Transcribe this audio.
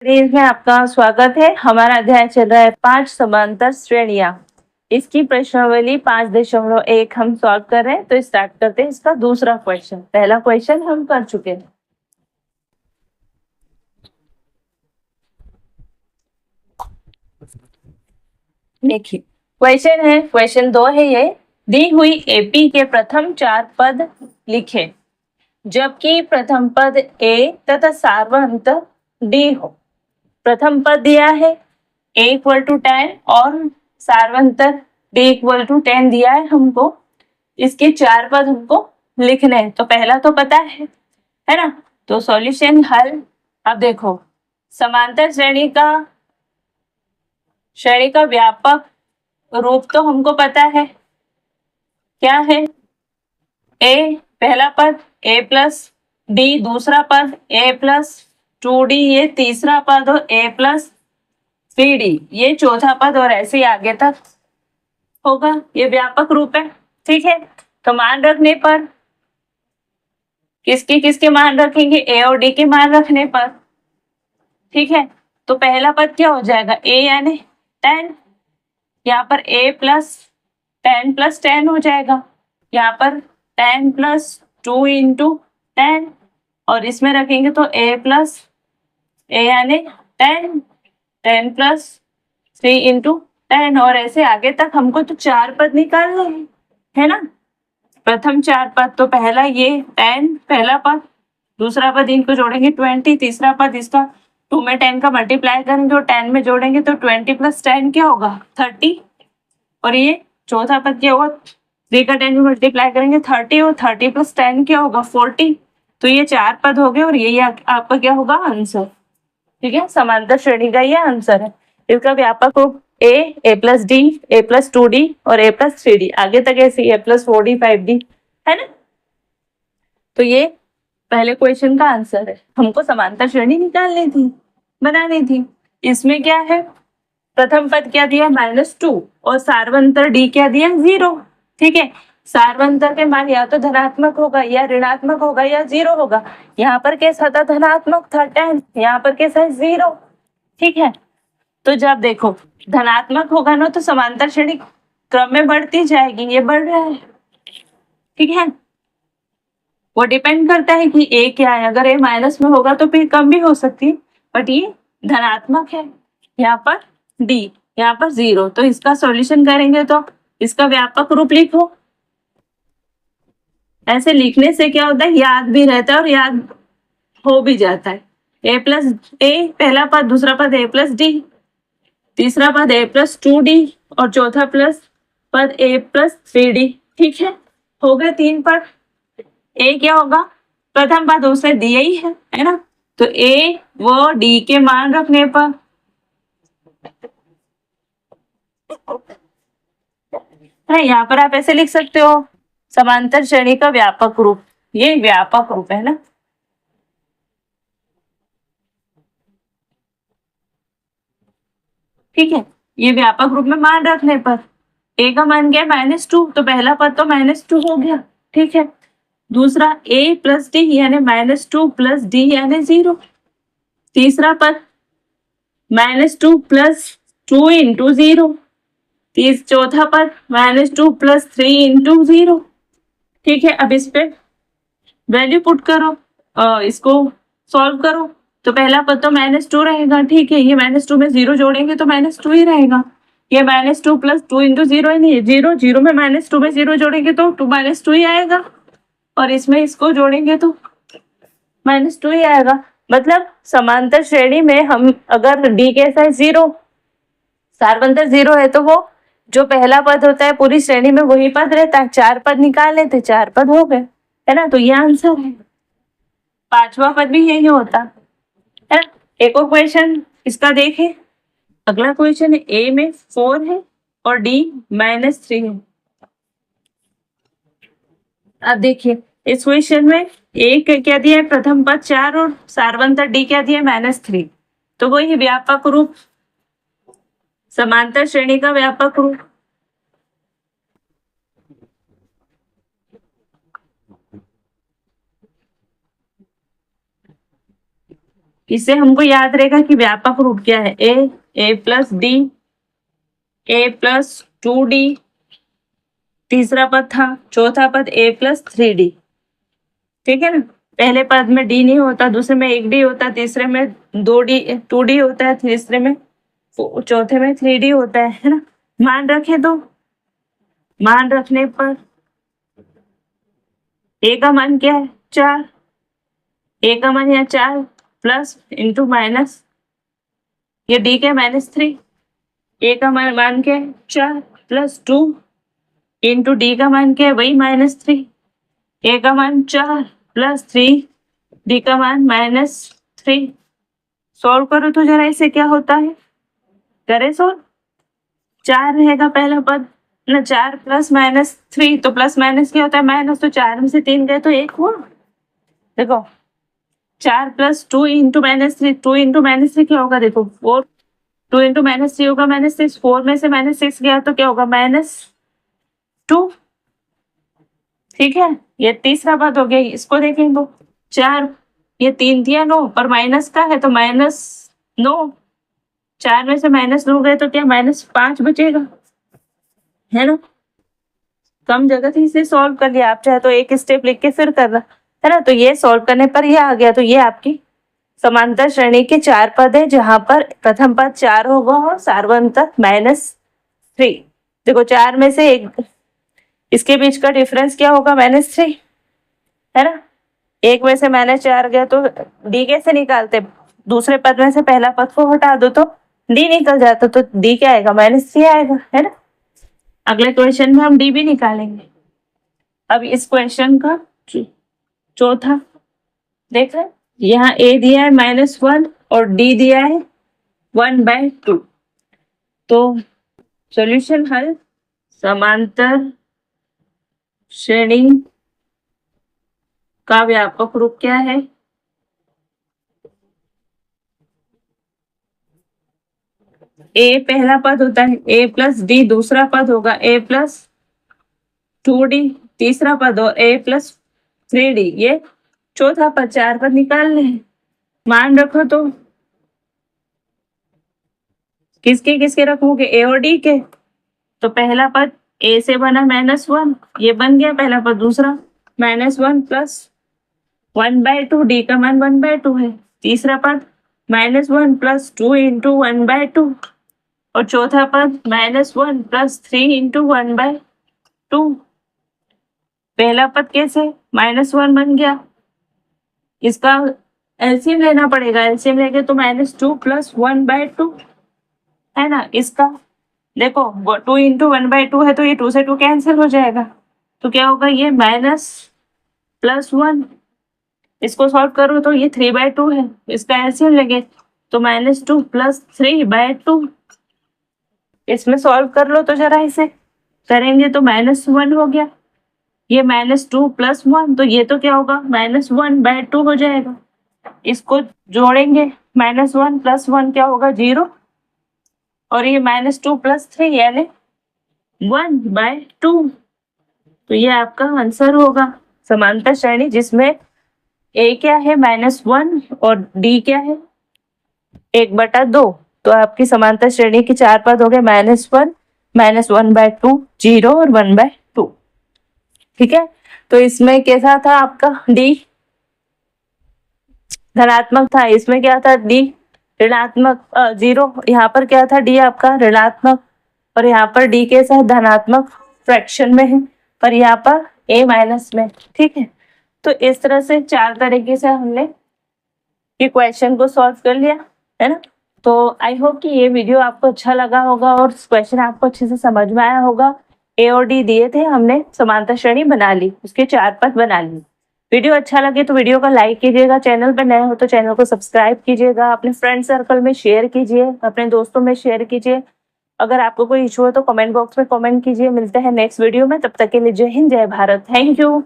Series में आपका स्वागत है। हमारा अध्याय चल रहा है 5 समांतर श्रेणियां। इसकी प्रश्नावली 5.1 हम सॉल्व कर रहे हैं। तो स्टार्ट करते हैं इसका दूसरा क्वेश्चन। पहला क्वेश्चन हम कर चुके हैं। देखिए क्वेश्चन 2 है। ये दी हुई एपी के प्रथम 4 पद लिखे जबकि प्रथम पद ए तथा सार्वंत डी हो। प्रथम पद दिया है a इक्वल टू 10 और सार्वंतर d इक्वल टू 10 दिया है हमको। इसके 4 पद हमको लिखने हैं। तो पहला तो पता है ना। तो सॉल्यूशन हल। अब देखो समांतर श्रेणी का व्यापक रूप तो हमको पता है क्या है। a पहला पद a प्लस डी, दूसरा पद a प्लस 2d, ये तीसरा पद हो a प्लस 3d, ये चौथा पद, और ऐसे ही आगे तक होगा। ये व्यापक रूप है। ठीक है। तो मान रखने पर किसके मान रखेंगे? ए और डी के मान रखने पर। ठीक है। तो पहला पद क्या हो जाएगा? ए यानी 10, यहाँ पर ए प्लस 10 प्लस 10 हो जाएगा। यहाँ पर 10 प्लस 2 इंटू 10, और इसमें रखेंगे तो ए प्लस ए यानी 10, 10 प्लस 3 इंटू 10, और ऐसे आगे तक हमको तो 4 पद निकालने हैं, है ना। प्रथम 4 पद तो पहला ये 10 पहला पद, दूसरा पद इनको जोड़ेंगे 20, तीसरा पद इसका 2 में 10 का मल्टीप्लाई करेंगे और 10 में जोड़ेंगे तो 20 प्लस 10 क्या होगा? 30। और ये चौथा पद क्या होगा? 3 का 10 में मल्टीप्लाई करेंगे 30, और 30 प्लस 10 क्या होगा? 40। तो ये 4 पद हो गए और यही आपका क्या होगा? आंसर। ठीक है। समांतर श्रेणी का ये आंसर है। इसका व्यापक रूप ए प्लस डी, ए प्लस 2d और ए प्लस 3d, आगे तक ऐसे ए प्लस 4d 5d, है ना। तो ये पहले क्वेश्चन का आंसर है। हमको समांतर श्रेणी निकालनी थी, बनानी थी। इसमें क्या है? प्रथम पद क्या दिया? -2, और सार्वंतर डी क्या दिया? 0। ठीक है। सार्वंतर के मान या तो धनात्मक होगा या ऋणात्मक होगा या 0 होगा। यहाँ पर कैसा था? धनात्मक था 10, यहाँ पर कैसा है? 0। ठीक है। तो जब देखो धनात्मक होगा ना तो समांतर श्रेणी क्रम में बढ़ती जाएगी। ये बढ़ रहा है। ठीक है। वो डिपेंड करता है कि ए क्या है। अगर ए माइनस में होगा तो फिर कम भी हो सकती है, बट ये धनात्मक है। यहाँ पर डी, यहाँ पर 0। तो इसका सॉल्यूशन करेंगे तो इसका व्यापक रूप लिखो। ऐसे लिखने से क्या होता है? याद भी रहता है और याद हो भी जाता है। ए प्लस ए पहला पद, दूसरा पद ए प्लस डी, तीसरा पद ए प्लस 2d और चौथा पद ए प्लस 3d। ठीक है। हो गए 3 पद। ए क्या होगा? प्रथम पद उसे दिया ही है ना। तो ए व डी के मान रखने पर है, यहाँ पर आप ऐसे लिख सकते हो समांतर श्रेणी का व्यापक रूप। ये व्यापक रूप है ना। ठीक है। ये व्यापक रूप में मान रखने पर ए का मान क्या है? -2, तो पहला पद तो -2 हो गया। ठीक है। दूसरा a प्लस डी यानी -2 प्लस डी यानी 0। तीसरा पद -2 प्लस 2 इंटू 0। चौथा पद -2 प्लस 3 इंटू 0। ठीक है। अब इस पे वैल्यू पुट करो, इसको सॉल्व करो। तो पहला पद तो -2 रहेगा। ठीक है। ये -2 में 0 जोड़ेंगे तो -2 ही रहेगा। ये -2 प्लस 2 इंटू 0 ही नहीं है, 0। 0 में -2 में 0 जोड़ेंगे तो -2 ही आएगा, और इसमें इसको जोड़ेंगे तो -2 ही आएगा। मतलब समांतर श्रेणी में हम अगर डी कैसा है? 0, सार्वंतर 0 है, तो वो जो पहला पद होता है पूरी श्रेणी में वही पद रहता है। 4 पद निकाल लेते, 4 पद हो गए, है ना। तो ये आंसर है। 5वां पद भी यही होता है ना। एक और क्वेश्चन इसका देखें। अगला क्वेश्चन है ए में 4 है और डी -3 है। अब देखिए इस क्वेश्चन में ए क्या दिया है? प्रथम पद 4 और सार्वंतर डी क्या दिया है? -3। तो वही व्यापक रूप, समांतर श्रेणी का व्यापक रूप। इससे हमको याद रहेगा कि व्यापक रूप क्या है, ए प्लस डी, ए प्लस 2d, तीसरा पद था, चौथा पद ए प्लस 3d। ठीक है ना, पहले पद में डी नहीं होता, दूसरे में 1d होता, तीसरे में 2d होता है, तीसरे में, चौथे में 3d होता है ना। मान रखे तो मान रखने पर ए का मान क्या है 4, ए का मान यहाँ 4 प्लस इंटू माइनस, ये डी के -3, ए का मान क्या है 4 प्लस 2 इंटू डी का मान क्या है वही -3, ए का मान 4 प्लस 3, डी का मान -3। सॉल्व करो तो जरा इसे क्या होता है, करे सॉल्व। 4 रहेगा पहला पद ना, 4 प्लस -3, तो प्लस माइनस क्या होता है माइनस, तो 4 में से 3 गए तो 1 हुआ। देखो 4 प्लस 2 इंटू -3, 2 इंटू -3 क्या होगा, देखो 4, 2 इंटू -3 होगा -6, 4 में से -6 गया तो क्या होगा -2। ठीक है, ये तीसरा पद हो गया। इसको देखें तो 4, ये 3 दिया 9 पर माइनस का है तो -9, 4 में से -9 गए तो क्या -5 बचेगा, है ना। कम जगह थी इसे सॉल्व कर लिया, आप चाहे तो एक स्टेप लिख के फिर करना, है ना। तो ये सॉल्व करने पर ये आ गया। तो ये आपकी समांतर श्रेणी के 4 पद है, जहां पर प्रथम पद 4 होगा और सार्वंतक -3। देखो 4 में से एक, इसके बीच का डिफरेंस क्या होगा -3, है ना। एक में से -4 गया तो डी कैसे निकालते, दूसरे पद में से पहला पद को हटा दो तो डी निकल जाता, तो डी क्या आएगा -3 आएगा, है ना। अगले क्वेश्चन में हम डी भी निकालेंगे। अब इस क्वेश्चन का चौथा देख रहे, यहाँ ए दिया है -1 और डी दिया है 1/2। तो सॉल्यूशन हल, समांतर श्रेणी का व्यापक रूप क्या है, ए पहला पद होता है, ए प्लस डी दूसरा पद होगा, ए प्लस 2d तीसरा पद और ए प्लस 3d ये चौथा पद। 4 पद निकालने हैं, मान रखो तो किसके किसके रखोगे, ए और डी के। तो पहला पद ए से बना -1, ये बन गया पहला पद, दूसरा -1 प्लस 1/2, डी का मान 1/2 है, तीसरा पद -1 प्लस 2 इंटू 1/2 और चौथा पद -1 प्लस 3 इंटू 1/2। पहला पद कैसे -1 बन गया, इसका एलसीएम लेना पड़ेगा, एलसीएम लेके तो -2 प्लस 1/2 है ना। इसका देखो 2 इंटू 1/2 है तो ये 2 से 2 कैंसिल हो जाएगा, तो क्या होगा ये -+1। इसको सॉल्व करो तो ये 3/2 है, इसका एलसीएम लेंगे तो -2 प्लस 3/2। इसमें सॉल्व कर लो तो जरा, इसे करेंगे तो -1 हो गया, ये -2 प्लस 1 तो ये तो क्या होगा -1/2 हो जाएगा। इसको जोड़ेंगे -1 प्लस 1 क्या होगा 0 और ये -2 प्लस 3 यानी 1/2। तो ये आपका आंसर होगा समांतर श्रेणी जिसमें ए क्या है -1 और डी क्या है 1/2। तो आपकी समांतर श्रेणी के 4 पद हो गए -1, -1/2, 0 और 1/2। ठीक है, तो इसमें कैसा था आपका डी धनात्मक था, इसमें क्या था डी ऋणात्मक 0, यहाँ पर क्या था डी आपका ऋणात्मक और यहाँ पर डी के साथ धनात्मक फ्रैक्शन में है, पर यहाँ पर ए माइनस में। ठीक है, तो इस तरह से 4 तरीके से हमने ये क्वेश्चन को सॉल्व कर लिया, है ना। तो आई होप कि ये वीडियो आपको अच्छा लगा होगा और क्वेश्चन आपको अच्छे से समझ में आया होगा। ए और डी दिए थे, हमने समांतर श्रेणी बना ली, उसके 4 पद बना ली। वीडियो अच्छा लगे तो वीडियो को लाइक कीजिएगा, चैनल पर नए हो तो चैनल को सब्सक्राइब कीजिएगा, अपने फ्रेंड सर्कल में शेयर कीजिए, अपने दोस्तों में शेयर कीजिए। अगर आपको कोई इशू हो तो कमेंट बॉक्स में कमेंट कीजिए। मिलते हैं नेक्स्ट वीडियो में, तब तक के लिए जय हिंद जय भारत, थैंक यू।